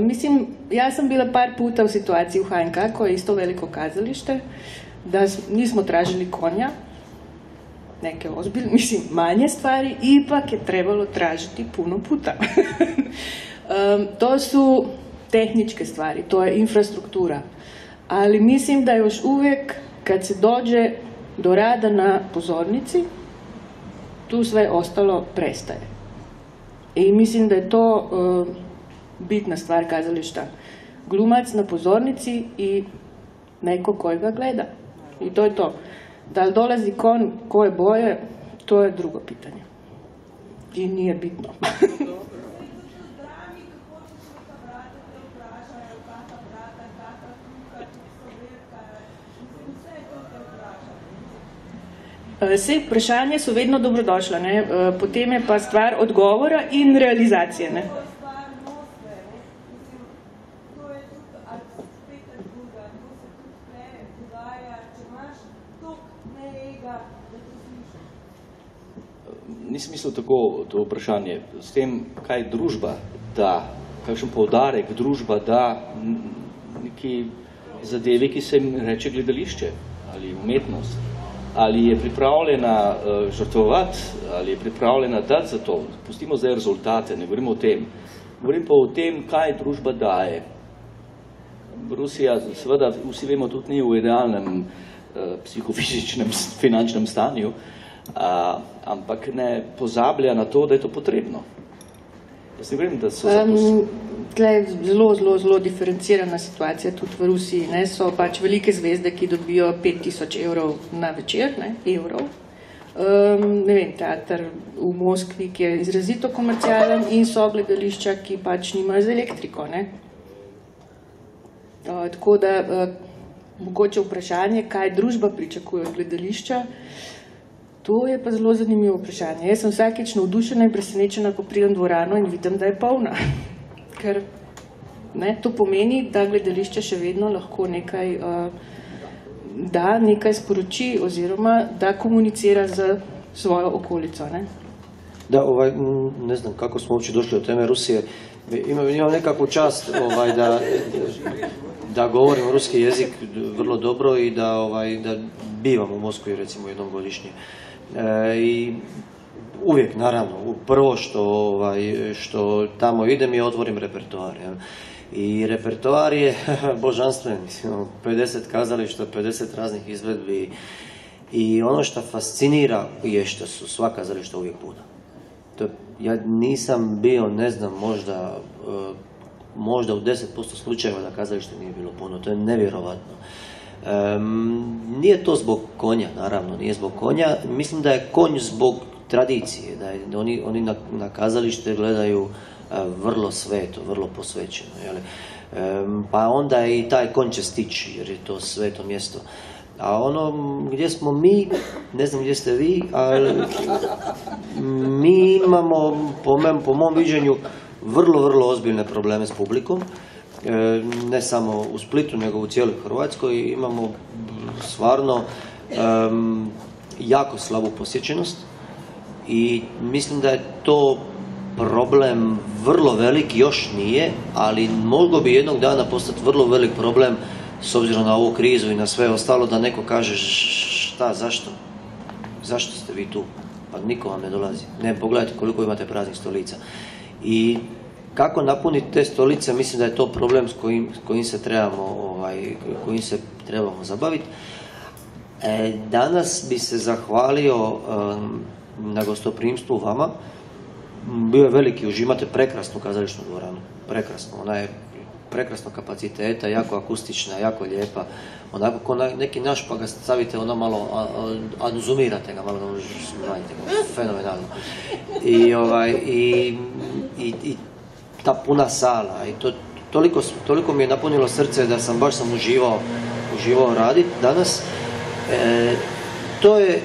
Mislim, ja sam bila par puta u situaciji u HNK, koje je isto veliko kazalište, da nismo tražili konja, neke ozbiljne, mislim, manje stvari, ipak je trebalo tražiti puno puta. To su tehničke stvari, to je infrastruktura. Ali mislim da još uvijek, kad se dođe do rada na pozornici, tu sve ostalo prestaje. I mislim da je to bitna stvar kazališta. Glumac na pozornici i neko koji ga gleda. I to je to. Da li dolazi kon koje boje, to je drugo pitanje. I nije bitno. Vse vprašanje so vedno dobrodošle, ne? Potem je pa stvar odgovora in realizacije. Ne? Nisem mislil tako to vprašanje. S tem, kaj družba da, kakšen poudarek družba da neki zadevi, ki se jim reče gledališče ali umetnost. Ali je pripravljena žrtvovati, ali je pripravljena dati za to. Pustimo zdaj rezultate, ne govorimo o tem. Govorim pa o tem, kaj družba daje. Rusija, seveda, vsi vemo, tudi ni v idealnem psihofizičnem, finančnem stanju, ampak ne pozablja na to, da je to potrebno. Jaz ne govorim, da so Tle je zelo diferencirana situacija tudi v Rusiji. Ne? So pač velike zvezde, ki dobijo 5000 evrov na večer, ne? Evrov. Ne vem, teater v Moskvi, ki je izrazito komercialen, in so gledališča, ki pač nimajo z elektriko. Ne? Tako da, mogoče vprašanje, kaj družba pričakuje od gledališča, to je pa zelo zanimivo vprašanje. Jaz sem vsakič navdušena in presenečena, ko pridem v dvorano in vidim, da je polna. Ker to pomeni, da gledališče še vedno lahko nekaj da nekaj sporoči oziroma da komunicira z svojo okolico. Ne? Da, ne znam kako smo uopće došli od teme Rusije. Imam nekakvu čast da govorim ruski jezik vrlo dobro i da bivam u Moskvi recimo jednom godišnje. I uvijek, naravno, prvo što tamo idem je otvorim repertoar. Ja. I repertoar je božanstven, 50 kazališta, 50 raznih izvedbi i ono što fascinira je što su sva kazališta uvijek puna. Ja nisam bio, ne znam, možda u 10% slučajeva da kazalište nije bilo puno, to je nevjerovatno. Nije to zbog konja, naravno, nije zbog konja, mislim da je konj zbog tradicije, da oni na kazalište gledaju vrlo sveto, vrlo posvećeno. Pa onda i taj konj će stići, jer je to sveto mjesto. A ono gdje smo mi, ne znam gdje ste vi, ali mi imamo, po mom viđenju, vrlo, vrlo ozbiljne probleme s publikom. Ne samo u Splitu, nego u cijeloj Hrvatskoj. Imamo stvarno jako slabu posjećenost i mislim da je to problem vrlo velik, još nije, ali moglo bi jednog dana postati vrlo velik problem s obzirom na ovu krizu i na sve ostalo, da neko kaže šta, zašto? Zašto ste vi tu? Pa niko vam ne dolazi. Ne, pogledajte koliko imate praznih stolica. I kako napuniti te stolice, mislim da je to problem s kojim se trebamo zabaviti. Danas bi se zahvalio na gostoprimstvu vama. Bio je veliki, užimate prekrasnu kazališnu dvoranu. Prekrasnu. Ona je prekrasnog kapaciteta, jako akustična, jako lijepa. Onako ko neki naš, pa ga stavite ono malo, aduzumirate ga malo, znajte ga, fenomenalno. I ta puna sala, i to toliko mi je napunilo srce da sam baš uživao raditi danas. To je,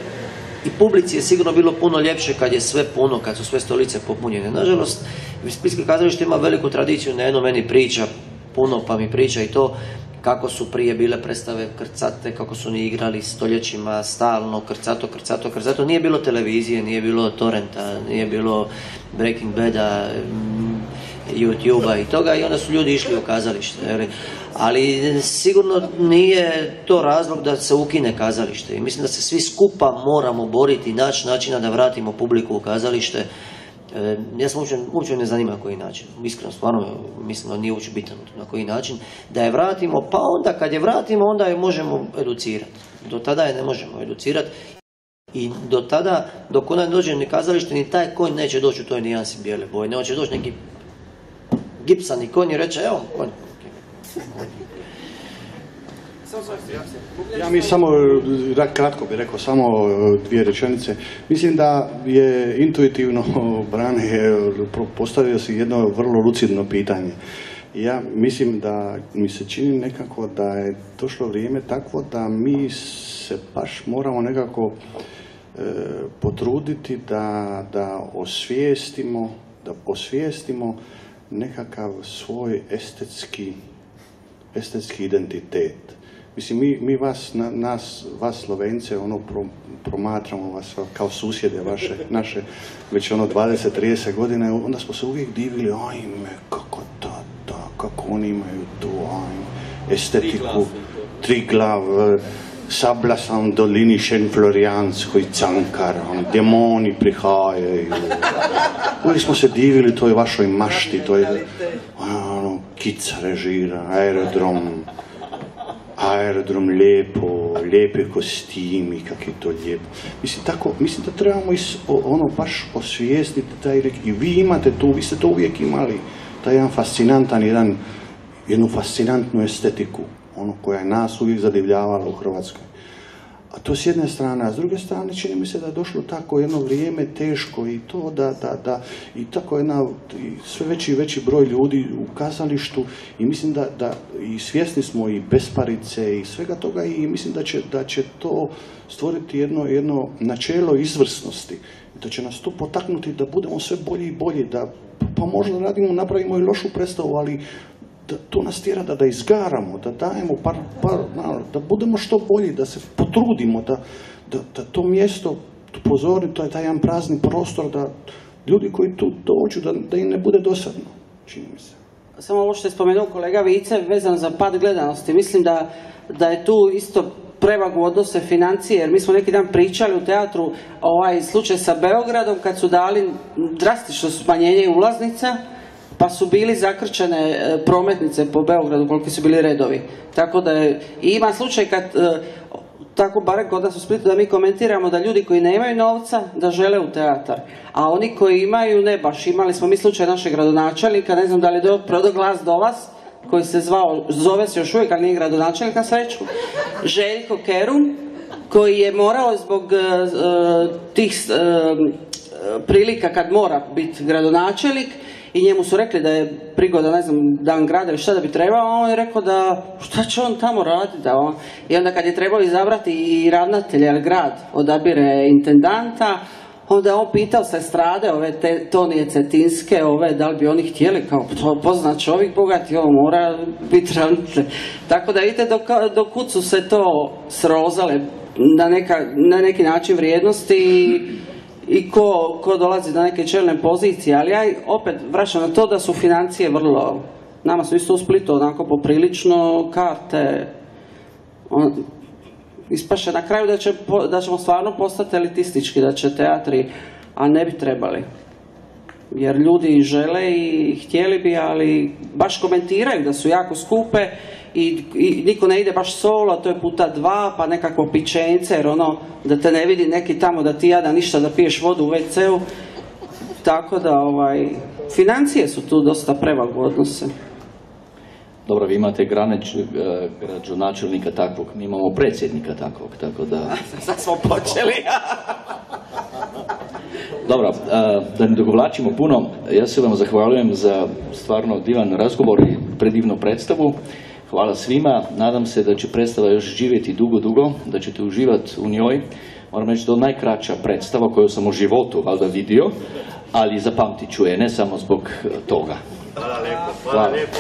i publici je sigurno bilo puno ljepše kad je sve puno, kad su sve stolice popunjene. Nažalost, Splitsko kazalište ima veliku tradiciju, eno meni priča puno, pa mi priča i to kako su prije bile predstave krcate, kako su oni igrali stoljećima stalno, krcato. Nije bilo televizije, nije bilo torrenta, nije bilo Breaking Bada, YouTube-a i toga, i onda su ljudi išli u kazalište. Ali sigurno nije to razlog da se ukine kazalište. I mislim da se svi skupa moramo boriti i naći načina da vratimo publiku u kazalište. Ja sam uopće ne zanima na koji način. Iskreno, stvarno mislim da nije uopće bitan na koji način. Da je vratimo, pa onda kad je vratimo, onda je možemo educirati. Do tada je ne možemo educirati. I do tada, dok ona dođe ni kazalište, ni taj konj neće doći u toj nijansi bijele boje. Ne će doći neki gipsani konj i reče, evo konj. Ja mi samo, kratko bih rekao, samo dvije rečenice. Mislim da je intuitivno Brane postavio si jedno vrlo lucidno pitanje. Ja mislim da mi se čini nekako da je došlo vrijeme takvo da mi se baš moramo nekako potruditi da osvijestimo nekakav svoj estetski identitet. Mislim, mi vas Slovence, promatramo vas kao susjede naše, već 20-30 godina, onda smo se uvijek divili, ajme, kako oni imaju tu, estetiku, Triglav, Sablasan dolini Šenflorijanskoj Cankar, demoni prihajaju. Uvijek smo se divili toj vašoj mašti, to je Kica režira, aerodrom lijepe kostimi, kak je to lijepo. Mislim da trebamo baš osvijestiti i vi imate tu, vi ste to uvijek imali, taj jedan fascinantan, jednu fascinantnu estetiku, koja je nas uvijek zadivljavala u Hrvatskoj. A to s jedne strane, a s druge strane čini mi se da je došlo tako jedno vrijeme teško i to i tako sve veći i veći broj ljudi u kazalištu i mislim da i svjesni smo i besparice i svega toga i mislim da će to stvoriti jedno načelo izvrsnosti. Da će nas to potaknuti da budemo sve bolji i bolji, da pa možda napravimo i lošu predstavu, ali to nas tjera da izgaramo, da dajemo da budemo što bolji, da se potrudimo, da to mjesto pozori, to je taj jedan prazni prostor, da ljudi koji tu dođu, da im ne bude dosadno, čini mi se. Samo ovo što je spomenuo kolega Vice vezano za pad gledanosti, mislim da je tu isto prevagu odnose financije, jer mi smo neki dan pričali u teatru ovaj slučaj sa Beogradom kad su dali drastično smanjenje ulaznica, pa su bili zakrčene prometnice po Beogradu koliki su bili redovi. Tako da je, i ima slučaj kad, tako barem kod nas u Splitu, da mi komentiramo da ljudi koji nemaju novca da žele u teatar, a oni koji imaju ne baš. Imali smo mi slučaj našeg gradonačelnika, ne znam da li je prodao glas do vas, koji se zove se još uvijek, ali nije gradonačelnik na sreću, Željko Kerum, koji je morao zbog tih prilika kad mora biti gradonačelnik i njemu su rekli da je prigoda, ne znam, dan grada ili šta da bi trebao, a on je rekao da šta će on tamo raditi. I onda kad je trebao izabrati i ravnatelja, jer grad odabire intendanta, onda je on pitao sa estrade, ove Tonije Cetinske, da li bi oni htjeli, kao poznat čovjek, bogati, ovo mora biti ravnatelj. Tako da vidite do kud su se to srozale na neki način vrijednosti i ko dolazi do neke čelne pozicije, ali ja opet vraćam na to da su financije vrlo, nama su isto u Splitu onako poprilično karte, ispaše na kraju da ćemo stvarno postati elitistički, da će teatri, a ne bi trebali. Jer ljudi žele i htjeli bi, ali baš komentiraju da su jako skupe i niko ne ide baš solo, to je puta 2, pa nekakvo pičence, jer da te ne vidi neki tamo da ti jada ništa da piješ vodu u WC-u. Tako da, financije su tu dosta prevagu odnose. Dobro, vi imate gradonačelnika takvog, mi imamo predsjednika takvog, tako da... Sad smo počeli. Dobro, da ne dogovlačimo puno, ja se vam zahvaljujem za stvarno divan razgovor i predivnu predstavu. Hvala svima, nadam se da će predstava još živjeti dugo, da ćete uživati u njoj. Moram reći da je najkraća predstava koju sam u životu valjda vidio, ali zapamtit ću je, ne samo zbog toga. Hvala lijepo.